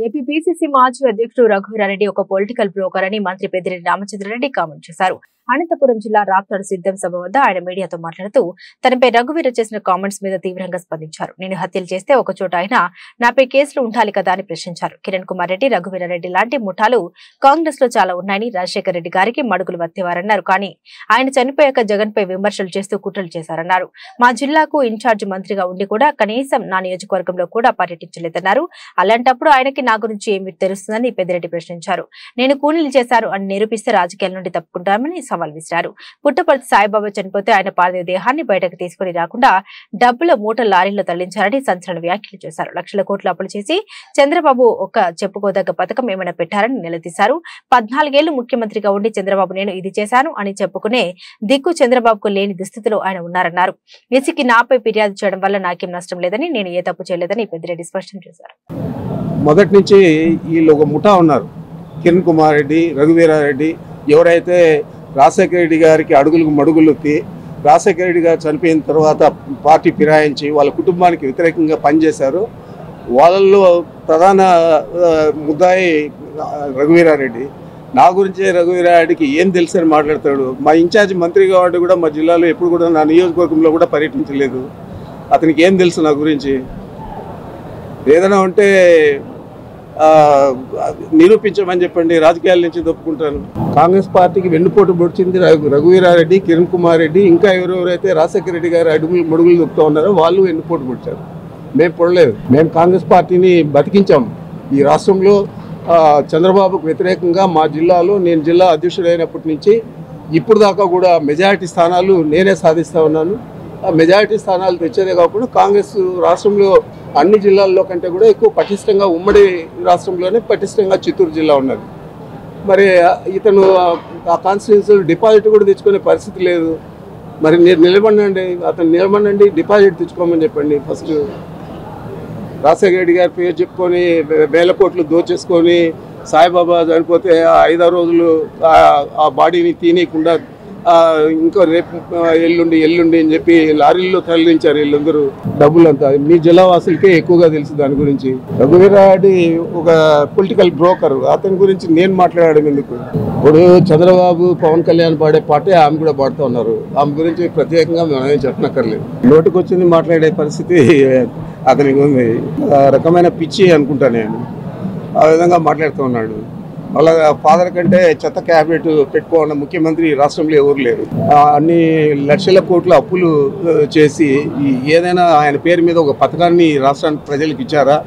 AP PCC మాజీ అధ్యక్షుడు రఘువీరారెడ్డి ఒక పొలిటికల్ బ్రోకర్ అని మంత్రి పెద్దిరెడ్డి రామచంద్రారెడ్డి కామెంట్ చేశారు. అనంతపురం జిల్లా రాప్తాడు సిద్ధం సభ వద్ద ఆయన మీడియాతో మాట్లాడుతూ తనపై రఘువీర చేసిన కామెంట్స్ మీద తీవ్రంగా స్పందించారు. నేను హత్యలు చేస్తే ఒక చోట అయినా నాపై కేసులు ఉండాలి కదా అని ప్రశ్నించారు. కిరణ్ కుమార్ రెడ్డి, రఘువీరారెడ్డి లాంటి ముఠాలు కాంగ్రెస్ లో చాలా ఉన్నాయని రాజశేఖర రెడ్డి గారికి మడుగులు వత్తేవారన్నారు. కానీ ఆయన చనిపోయాక జగన్ పై విమర్శలు చేస్తూ కుట్రలు చేశారన్నారు. మా జిల్లాకు ఇన్ఛార్జ్ మంత్రిగా ఉండి కూడా కనీసం నా నియోజకవర్గంలో కూడా పర్యటించలేదన్నారు. అలాంటప్పుడు ఆయనకి నా గురించి ఏమి తెలుస్తుందని పెద్దిరెడ్డి ప్రశ్నించారు. నేను కూలీలు చేశారు అని నిరూపిస్తే రాజకీయాల నుండి తప్పుకుంటామని సవాల్ విసిరారు. పుట్టపర్తి సాయిబాబా చనిపోతే ఆయన పార్థివ దేహాన్ని బయటకు తీసుకుని రాకుండా డబ్బుల మూట లారీల్లో తరలించారని సంచలన వ్యాఖ్యలు చేశారు. లక్షల కోట్లు అప్పులు చేసి చంద్రబాబు ఒక చెప్పుకోదగ్గ పథకం ఏమైనా పెట్టారని నిలదీశారు. 14 ఏళ్లు ముఖ్యమంత్రిగా ఉండి చంద్రబాబు నేను ఇది చేశాను అని చెప్పుకునే దిక్కు చంద్రబాబుకు లేని దుస్థితిలో ఆయన ఉన్నారన్నారు. ఇసికి నాపై ఫిర్యాదు చేయడం వల్ల నాకేం నష్టం లేదని, నేను ఏ తప్పు చేయలేదని పెద్దిరెడ్డి స్పష్టం చేశారు. మొదటి నుంచి వీళ్ళు ఒక ముఠా ఉన్నారు. కిరణ్ కుమార్ రెడ్డి, రఘువీరారెడ్డి ఎవరైతే రాజశేఖర రెడ్డి గారికి అడుగులకు మడుగులొత్తి రాజశేఖర రెడ్డి గారు చనిపోయిన తర్వాత పార్టీ ఫిరాయించి వాళ్ళ కుటుంబానికి వ్యతిరేకంగా పనిచేశారు. వాళ్ళల్లో ప్రధాన ముద్దాయి రఘువీరారెడ్డి. నా గురించే రఘువీరారెడ్డికి ఏం తెలుసు అని మాట్లాడతాడు. మా ఇన్ఛార్జ్ మంత్రిగా ఉండి కూడా మా జిల్లాలో ఎప్పుడు కూడా నా నియోజకవర్గంలో కూడా పర్యటించలేదు. అతనికి ఏం తెలుసు నా గురించి? ఏదైనా ఉంటే నిరూపించమని చెప్పండి, రాజకీయాల నుంచి తప్పుకుంటాను. కాంగ్రెస్ పార్టీకి వెన్నుపోటు పొడిచింది రఘువీరారెడ్డి, కిరణ్ కుమార్ రెడ్డి, ఇంకా ఎవరెవరైతే రాజశేఖర రెడ్డి గారు మడుగులు దొక్కుతూ ఉన్నారో వాళ్ళు వెన్నుపోటు పొడిచారు. మేము పొడలేదు. మేము కాంగ్రెస్ పార్టీని బతికించాం. ఈ రాష్ట్రంలో చంద్రబాబుకు వ్యతిరేకంగా మా జిల్లాలో నేను జిల్లా అధ్యక్షుడైనప్పటి నుంచి ఇప్పుడు దాకా కూడా మెజారిటీ స్థానాలు నేనే సాధిస్తూ ఉన్నాను. ఆ మెజారిటీ స్థానాలు తెచ్చేదే కాకుండా కాంగ్రెస్ రాష్ట్రంలో అన్ని జిల్లాల్లో కంటే కూడా ఎక్కువ పటిష్టంగా ఉమ్మడి రాష్ట్రంలోనే పటిష్టంగా చిత్తూరు జిల్లా ఉన్నది. మరి ఇతను ఆ కాన్స్టిట్యున్సీలో డిపాజిట్ కూడా తెచ్చుకునే పరిస్థితి లేదు. మరి మీరు నిలబడండి, అతను నిలబడండి, డిపాజిట్ తెచ్చుకోమని చెప్పండి. ఫస్ట్ రాజశేఖర రెడ్డి గారి పేరు చెప్పుకొని వేల కోట్లు దోచేసుకొని సాయిబాబా చనిపోతే 5 రోజులు ఆ బాడీని తీయకుండా ఇంకో రేపు ఎల్లుండి అని చెప్పి లారీల్లో తరలించారు వీళ్ళందరూ డబ్బులంతా. మీ జిల్లా వాసులకే ఎక్కువగా తెలుసు దాని గురించి. రఘువీరారెడ్డి ఒక పొలిటికల్ బ్రోకర్. అతని గురించి నేను మాట్లాడడం ఎందుకు? ఇప్పుడు చంద్రబాబు, పవన్ కళ్యాణ్ పాడే పాటే ఆమె కూడా పాడుతూ ఉన్నారు. ఆమె గురించి ప్రత్యేకంగా మనం చెప్పనక్కర్లేదు. నోటికి వచ్చింది మాట్లాడే పరిస్థితి అతనికి ఉంది. రకమైన పిచ్చి అనుకుంటా నేను. ఆ విధంగా మాట్లాడుతూ ఉన్నాడు. వాళ్ళ ఫాదర్ కంటే చెత్త క్యాబినెట్ పెట్టుకోవాలన్న ముఖ్యమంత్రి రాష్ట్రంలో ఎవరు లేరు. అన్ని లక్షల కోట్ల అప్పులు చేసి ఏదైనా ఆయన పేరు మీద ఒక పథకాన్ని రాష్ట్రానికి ప్రజలకు ఇచ్చారా?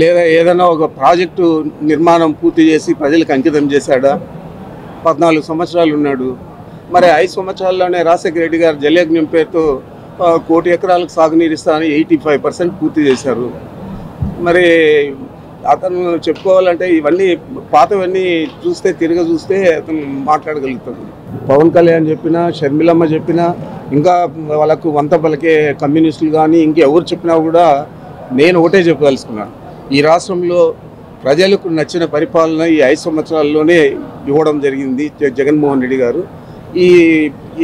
లేదా ఏదైనా ఒక ప్రాజెక్టు నిర్మాణం పూర్తి చేసి ప్రజలకు అంకితం చేశాడా? 14 సంవత్సరాలు ఉన్నాడు. మరి 5 సంవత్సరాల్లోనే రాజశేఖర రెడ్డి గారు జలయజ్ఞం పేరుతో 1 కోటి ఎకరాలకు సాగునీరు ఇస్తానని 85% పూర్తి చేశారు. మరి అతను చెప్పుకోవాలంటే ఇవన్నీ పాతవన్నీ చూస్తే అతను మాట్లాడగలుగుతాడు. పవన్ కళ్యాణ్ చెప్పినా, షర్మిలమ్మ చెప్పినా, ఇంకా వాళ్ళకు వంత పలికే కమ్యూనిస్టులు కానీ ఇంకెవరు చెప్పినా కూడా నేను ఒకటే చెప్పదలుచుకున్నాను. ఈ రాష్ట్రంలో ప్రజలకు నచ్చిన పరిపాలన ఈ 5 సంవత్సరాల్లోనే ఇవ్వడం జరిగింది జగన్మోహన్ రెడ్డి గారు.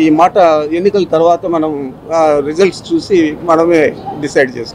ఈ మాట ఎన్నికల తర్వాత మనం రిజల్ట్స్ చూసి మనమే డిసైడ్ చేస్తాం.